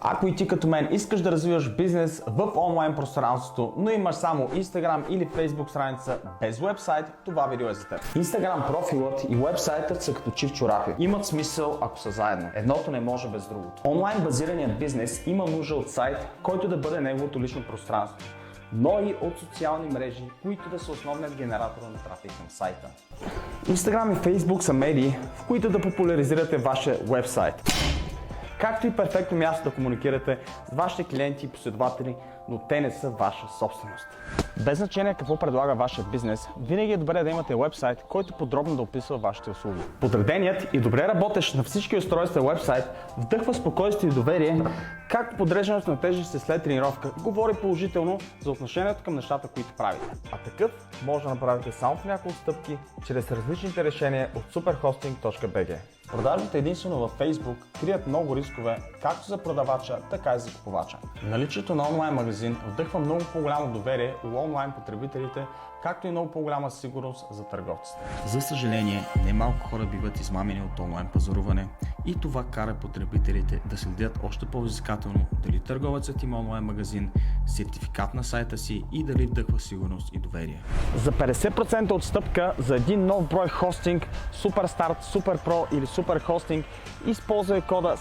Ако и ти като мен искаш да развиваш бизнес в онлайн пространството, но имаш само Instagram или Facebook страница без вебсайт, това видео е за теб. Instagram профилът и вебсайтът са като чифт чорапи. Имат смисъл, ако са заедно. Едното не може без другото. Онлайн базираният бизнес има нужда от сайт, който да бъде неговото лично пространство, но и от социални мрежи, които да са основният генератор на трафик към сайта. Instagram и Facebook са медии, в които да популяризирате вашия вебсайт, както и перфектно място да комуникирате с вашите клиенти и последователи, но те не са ваша собственост. Без значение какво предлага вашия бизнес, винаги е добре да имате вебсайт, който подробно да описва вашите услуги. Подреденият и добре работещ на всички устройства вебсайт вдъхва спокойствие и доверие, както подреждането на тежести след тренировка говори положително за отношението към нещата, които правите. А такъв може да направите само в няколко стъпки, чрез различните решения от superhosting.bg. Продажбите единствено във Facebook крият много рискове, както за продавача, така и за купувача. Наличието на онлайн магазин вдъхва много по-голямо доверие у онлайн потребителите, както и много по-голяма сигурност за търговците. За съжаление, немалко хора биват измамени от онлайн пазаруване и това кара потребителите да следят още по-взискателно дали търговецът има онлайн магазин, сертификат на сайта си и дали вдъхва сигурност и доверие. За 50% отстъпка за един нов брой хостинг, Superstart, SuperPro или SuperHosting, използвай кода